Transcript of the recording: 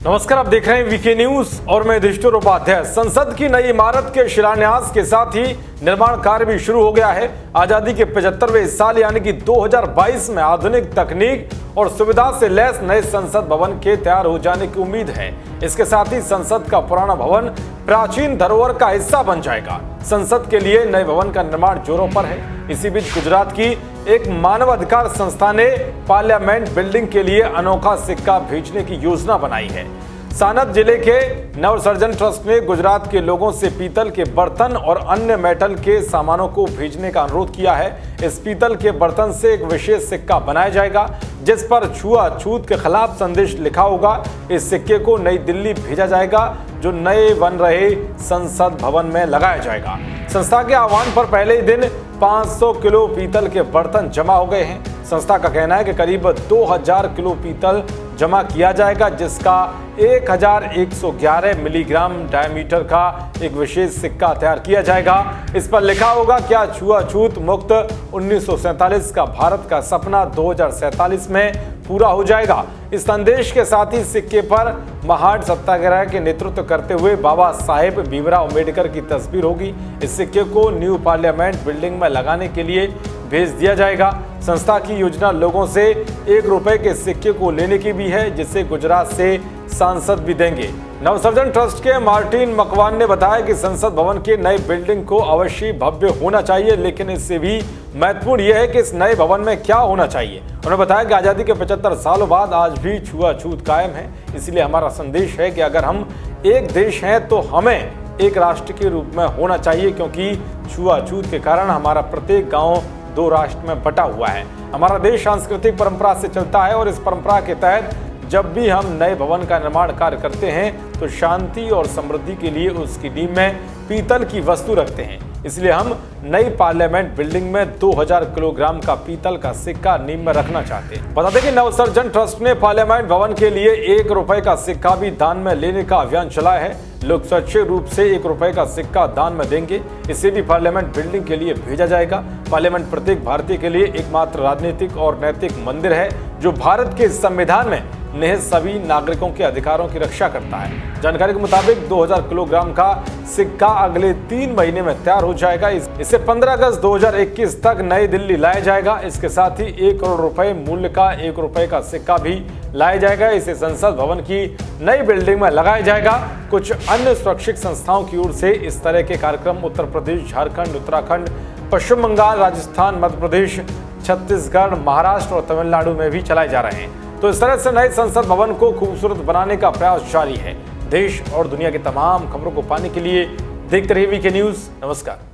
नमस्कार, आप देख रहे हैं वीके न्यूज और मैं युधिष्ठिर उपाध्याय। संसद की नई इमारत के शिलान्यास के साथ ही निर्माण कार्य भी शुरू हो गया है। आजादी के 75वें साल यानी कि 2022 में आधुनिक तकनीक और सुविधा से लैस नए संसद भवन के तैयार हो जाने की उम्मीद है। इसके साथ ही संसद का पुराना भवन प्राचीन धरोहर का हिस्सा बन जाएगा। संसद के लिए नए भवन का निर्माण जोरों पर है। इसी बीच गुजरात की एक मानवाधिकार संस्था ने पार्लियामेंट बिल्डिंग के लिए अनोखा सिक्का भेजने की योजना बनाई है। सानत जिले के नवसर्जन ट्रस्ट ने गुजरात के लोगों से पीतल के बर्तन और अन्य मेटल के सामानों को भेजने का अनुरोध किया है। इस पीतल के बर्तन से एक विशेष सिक्का बनाया जाएगा जिस पर छुआछूत के खिलाफ संदेश लिखा होगा। इस सिक्के को नई दिल्ली भेजा जाएगा जो नए बन रहे संसद भवन में लगाया जाएगा। संस्था के आह्वान पर पहले ही दिन 500 किलो पीतल के बर्तन जमा हो गए हैं। संस्था का कहना है कि करीब 2000 किलो पीतल जमा किया जाएगा जिसका 1111 मिलीग्राम डायमीटर का एक विशेष सिक्का तैयार किया जाएगा। इस पर लिखा होगा, क्या छुआछूत मुक्त 1947 का भारत का सपना 2047 में पूरा हो जाएगा। इस संदेश के साथ ही सिक्के पर महान सत्याग्रह के नेतृत्व करते हुए बाबा साहेब भीमराव अम्बेडकर की तस्वीर होगी। इस सिक्के को न्यू पार्लियामेंट बिल्डिंग में लगाने के लिए भेज दिया जाएगा। संस्था की योजना लोगों से 1 रुपए के सिक्के को लेने की भी है जिसे गुजरात से सांसद भी देंगे। नवसर्जन ट्रस्ट के मार्टिन मकवान ने बताया कि संसद भवन के नए बिल्डिंग को अवश्य भव्य होना चाहिए, लेकिन इससे भी महत्वपूर्ण यह है कि इस नए भवन में क्या होना चाहिए। उन्होंने बताया कि आजादी के 75 सालों बाद आज भी छुआछूत कायम है। इसलिए हमारा संदेश है कि अगर हम एक देश हैं तो हमें एक राष्ट्र के रूप में होना चाहिए, क्योंकि छुआछूत के कारण हमारा प्रत्येक गांव 2 राष्ट्र में बटा हुआ है। हमारा देश सांस्कृतिक परंपरा से चलता है और इस परंपरा के तहत जब भी हम नए भवन का निर्माण कार्य करते हैं तो शांति और समृद्धि के लिए उसकी नींव में पीतल की वस्तु रखते हैं। इसलिए हम नई पार्लियामेंट बिल्डिंग में 2000 किलोग्राम का पीतल का सिक्का नींव में रखना चाहते हैं। बता दें कि नवसर्जन ट्रस्ट ने पार्लियामेंट भवन के लिए 1 रुपए का सिक्का भी दान में लेने का अभियान चलाया है। लोग स्वच्छ रूप से 1 रुपए का सिक्का दान में देंगे। इसे भी पार्लियामेंट बिल्डिंग के लिए भेजा जाएगा। पार्लियामेंट प्रत्येक भारतीय के लिए एकमात्र राजनीतिक और नैतिक मंदिर है जो भारत के संविधान में निहित सभी नागरिकों के अधिकारों की रक्षा करता है। जानकारी के मुताबिक 2000 किलोग्राम का सिक्का अगले 3 महीने में तैयार हो जाएगा। इसे 15 अगस्त 2021 तक नई दिल्ली लाया जाएगा। इसके साथ ही 1 करोड़ रुपए मूल्य का 1 रुपए का सिक्का भी लाया जाएगा। इसे संसद भवन की नई बिल्डिंग में लगाया जाएगा। कुछ अन्य स्वैच्छिक संस्थाओं की ओर से इस तरह के कार्यक्रम उत्तर प्रदेश, झारखंड, उत्तराखंड, पश्चिम बंगाल, राजस्थान, मध्य प्रदेश, छत्तीसगढ़, महाराष्ट्र और तमिलनाडु में भी चलाए जा रहे हैं। तो इस तरह से नए संसद भवन को खूबसूरत बनाने का प्रयास जारी है। देश और दुनिया की तमाम खबरों को पाने के लिए देखते रहिए वीके न्यूज। नमस्कार।